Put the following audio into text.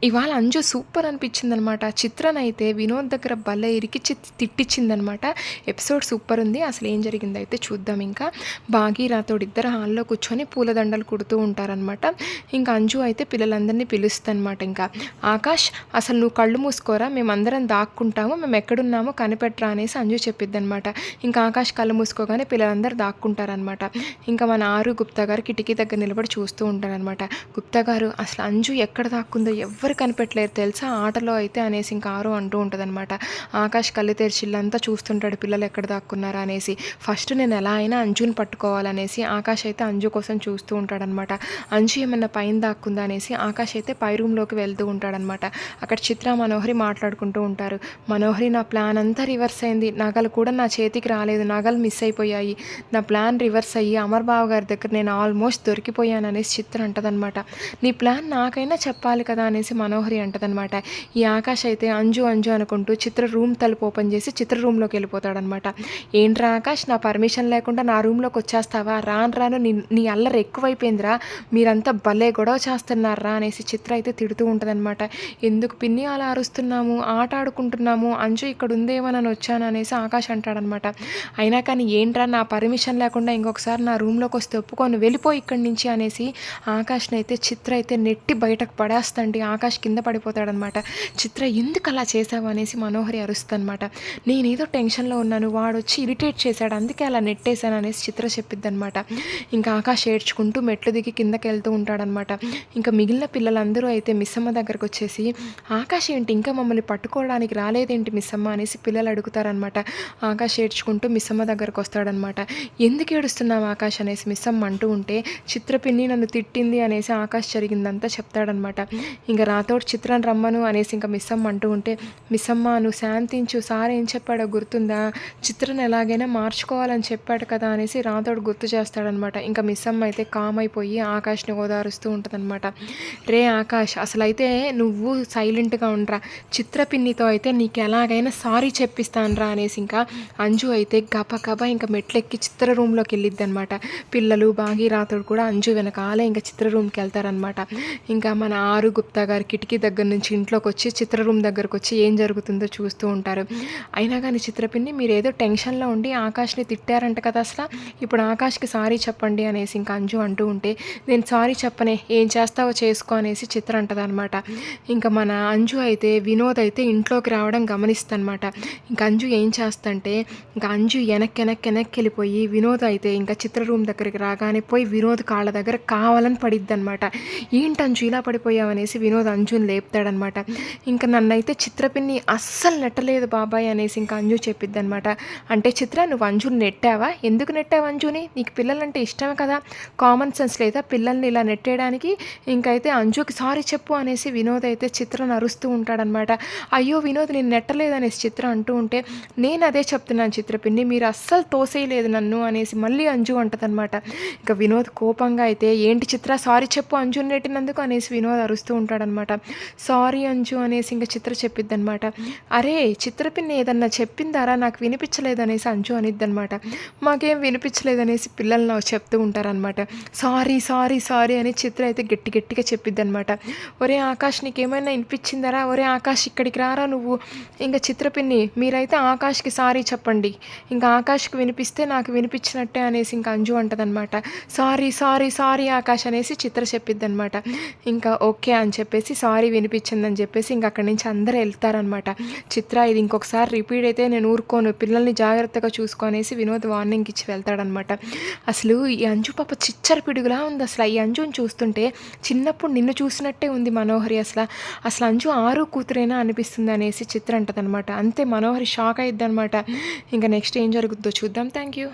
ఇవాళ అంజు సూపర్ అనిపించిందనమాట. చిత్రనైతే వినోద్ దగ్గర భలే ఇరికిచ్చి తిట్టిచ్చిందనమాట. ఎపిసోడ్ సూపర్ ఉంది. అసలు ఏం జరిగిందో అయితే చూద్దాం ఇంకా. భాగీరథోడు ఇద్దరు హాల్‌లో కూర్చొని పూలదండలు కుడుతూ ఉంటారనమాట. ఇంకా అంజు అయితే పిల్లలందరినీ పిలుస్తదనమాట ఇంకా. ఆకాష్ అసలు నువ్వు కళ్ళు మూసుకోరా మేమందరం దాక్కుంటాము. మేము ఎక్కడున్నామో కనిపెట్టరా అనేసి అంజు చెప్పిద్దనమాట. ఇంకా ఆకాష్ కళ్ళు మూసుకోగానే పిల్లలందరూ దాక్కుంటారనమాట. ఇంకా మన ఆరు గుప్తా గారు కిటికీ దగ్గర నిలబడి చూస్తూ ఉంటారనమాట. గుప్తా గారు అసలు అంజు ఎక్కడ దాక్కుందో ఎవ్వరు కనిపెట్టలేరు తెలుసా ఆటలో అయితే అనేసి ఇంకా ఆరు అంటూ ఉంటుందన్నమాట. ఆకాష్ కళ్ళు తెరిచి ఇల్లంతా చూస్తుంటాడు పిల్లలు ఎక్కడ దాక్కున్నారా అనేసి. ఫస్ట్ నేను ఎలా అయినా అంజుని పట్టుకోవాలనేసి ఆకాష్ అయితే అంజు కోసం చూస్తూ ఉంటాడనమాట. అంజు ఏమన్నా పైన దాక్కుందా అనేసి ఆకాష్ అయితే పై రూమ్లోకి వెళ్తూ ఉంటాడనమాట. అక్కడ చిత్ర మనోహరి మాట్లాడుకుంటూ ఉంటారు. మనోహరి నా ప్లాన్ అంతా రివర్స్ అయింది. నగలు కూడా నా చేతికి రాలేదు. నగలు మిస్ అయిపోయాయి. నా ప్లాన్ రివర్స్ అయ్యి అమర్ బావ గారి దగ్గర నేను ఆల్మోస్ట్ దొరికిపోయాను అనేసి చిత్ర అంటదనమాట. నీ ప్లాన్ నాకైనా చెప్పాలి కదా అనేసి మనోహరి అంటదనమాట. ఈ ఆకాష్ అయితే అంజు అంజు అనుకుంటూ చిత్ర రూమ్ తలుపు ఓపెన్ చేసి చిత్ర రూమ్లోకి వెళ్ళిపోతాడనమాట. ఏంట్రా ఆకాష్ నా పర్మిషన్ లేకుండా నా రూమ్లోకి వచ్చేస్తావా రాను రాను నీ అల్లరి ఎక్కువైపోయిందిరా మీరంతా భలే గొడవ చేస్తున్నారా అనేసి చిత్ర అయితే తిడుతూ ఉంటుందన్నమాట. ఎందుకు పిన్ని అలా అరుస్తున్నాము ఆట ఆడుకుంటున్నాము అంజు ఇక్కడ ఉందేమోనని వచ్చాను అనేసి ఆకాష్ అంటాడనమాట. అయినా కానీ ఏంట్రా నా పర్మిషన్ లేకుండా ఇంకొకసారి నా రూమ్లోకి వస్తే ఒప్పుకొని వెళ్ళిపో ఇక్కడి నుంచి అనేసి ఆకాష్ని అయితే చిత్ర అయితే నెట్టి బయటకు పడేస్తండి. ఆకాష్ కింద పడిపోతాడనమాట. చిత్ర ఎందుకు అలా చేసావు అనేసి మనోహరి అరుస్తుందనమాట. నేనేదో టెన్షన్లో ఉన్నాను వాడు వచ్చి ఇరిటేట్ చేశాడు అందుకే అలా నెట్టేశాను అనేసి చిత్ర చెప్పిద్దనమాట. ఇంకా ఆకాష్ ఏడ్చుకుంటూ మెట్లు దిగి కిందకి వెళ్తూ ఉంటాడనమాట. ఇంకా మిగిలిన పిల్లలందరూ అయితే మిస్సమ్మ దగ్గరకు వచ్చేసి ఆకాష్ ఏంటి ఇంకా మమ్మల్ని పట్టుకోవడానికి రాలేదేంటి మిస్సమ్మ అనేసి పిల్లలు అడుగుతారనమాట. ఆకాష్ ఏడ్చుకుంటూ మిస్సమ్మ దగ్గరకు వస్తాడనమాట. ఎందుకు ఏడుస్తున్నావు ఆకాష్ అనేసి మిస్సమ్మ అంటూ ఉంటే చిత్రపిన్ని నన్ను తిట్టింది అనేసి ఆకాష్ జరిగిందంతా చెప్తాడనమాట. ఇంకా రాతోడు చిత్రం రమ్మను అనేసి ఇంకా మిస్సమ్మ అంటూ ఉంటే మిస్సమ్మ నువ్వు శాంతించు సార్ ఏం చెప్పాడో గుర్తుందా చిత్రను ఎలాగైనా మార్చుకోవాలని చెప్పాడు కదా అనేసి రాతోడు గుర్తు చేస్తాడనమాట. ఇంకా మిస్సమ్మ అయితే కామ్ అయిపోయి ఆకాష్ని ఓదారుస్తూ ఉంటుందన్నమాట. రే ఆకాష్ అసలైతే నువ్వు సైలెంట్గా ఉండరా చిత్రపిన్నితో అయితే నీకు ఎలాగైనా సారీ చెప్పిస్తానరా అనేసి ఇంకా అంజు అయితే గబగబా ఇంకా మెట్లెక్కి చిత్ర రూమ్లోకి వెళ్ళిద్ది అనమాట. పిల్లలు భాగీరథుడు కూడా అంజు వెనకాలే ఇంకా చిత్ర రూమ్కి వెళ్తారనమాట. ఇంకా మన ఆరు గుప్తా గారు కిటికీ దగ్గర నుంచి ఇంట్లోకి వచ్చి చిత్ర రూమ్ దగ్గరకు వచ్చి ఏం జరుగుతుందో చూస్తూ ఉంటారు. అయినా కానీ చిత్రపిన్ని మీరు ఏదో టెన్షన్లో ఉండి ఆకాష్ని తిట్టారంట కదా అసలు ఇప్పుడు ఆకాష్కి సారీ చెప్పండి అనేసి ఇంకా అంజు అంటూ ఉంటే నేను సారీ చెప్పనే ఏం చేస్తావో చేసుకో అనేసి చిత్ర అంటదనమాట. ఇంకా మన అంజు అయితే వినోద్ అయితే ఇంట్లోకి రావడం గమనిస్తనమాట. ఇంకా అంజు ఏం చేస్తంటే ఇంకా అంజు వెనక్కి వెళ్ళిపోయి వినోద్ అయితే ఇంకా చిత్ర రూమ్ దగ్గరికి రాగానే పోయి వినోద్ కాళ్ళ దగ్గర కావాలని పడిద్ది అనమాట. ఏంటి అంజు ఇలా పడిపోయావు అనేసి వినోద్ అంజుని లేపుతాడనమాట. ఇంకా నన్నైతే చిత్రపిన్ని అస్సలు నెట్టలేదు బాబాయ్ అనేసి ఇంకా అంజు చెప్పిద్ది అనమాట. అంటే చిత్ర నువ్వు అంజుని నెట్టావా ఎందుకు నెట్టావు అంజుని నీకు పిల్లలంటే ఇష్టమే కదా కామన్ సెన్స్ లేదా పిల్లల్ని ఇలా నెట్టేయడానికి ఇంకైతే అంజుకి సారీ చెప్పు అనేసి వినోద్ అయితే చిత్రను అరుస్తూ ఉంటాడనమాట. అయ్యో వినోద్ నేను నెట్టలేదు అనేసి చిత్ర అంటూ ఉంటే నేను అదే చెప్తున్నాను చిత్రపిన్ని మీరు అస్సలు తోసేయలేదు నన్ను అనేసి మళ్ళీ అంజు అంటదనమాట. ఇంకా వినోద్ కోపంగా అయితే ఏంటి చిత్ర సారీ చెప్పు అంజుని నెట్టినందుకు అనేసి వినోద్ అరుస్తూ ఉంటాడనమాట. సారీ అంజు అనేసి ఇంకా చిత్ర చెప్పిద్దనమాట. అరే చిత్రపిన్ని ఏదన్నా చెప్పిందారా నాకు వినిపించలేదు అనేసి అంజు అనిద్దనమాట. మాకేం వినిపించలేదనేసి పిల్లలు నాకు చెప్తూ ఉంటారనమాట. సారీ సారీ సారీ అని చిత్ర అయితే గట్టిగా చెప్పిద్దనమాట. ఒరే ఆకాష్ నీకేమైనా వినిపించిందరా ఒరే ఆకాష్ ఇక్కడికి రారా నువ్వు ఇంకా చిత్రపిన్ని మీరైతే ఆకాష్కి సారీ చెప్పండి ఇంకా ఆకాష్కి వినిపిస్తే నాకు వినిపించినట్టే అనేసి ఇంకా అంజు అంటదనమాట. సారీ సారీ సారీ ఆకాష్ అనేసి చిత్ర చెప్పిద్దనమాట. ఇంకా ఓకే అని చెప్పేసి సారీ వినిపించిందని చెప్పేసి ఇంకా అక్కడి నుంచి అందరూ వెళ్తారనమాట. చిత్ర ఇది ఇంకొకసారి రిపీట్ అయితే నేను ఊరుకోను పిల్లల్ని జాగ్రత్తగా చూసుకొనేసి వినోద్ వార్నింగ్ ఇచ్చి వెళ్తాడనమాట. అసలు ఈ అంజు పాప చిచ్చర పిడుగులా ఉంది అసలు ఈ అంజుని చూస్తుంటే చిన్నప్పుడు నిన్ను చూసినట్టే ఉంది మనోహరి అసలు అంజు ఆరు కూతురేనా అనిపిస్తుంది అనేసి చిత్ర అంటదనమాట. అంతే మనోహరి షాక్ అయిద్ది అనమాట. ఇంకా నెక్స్ట్ ఏం జరుగుతుందో చూద్దాం. Thank you.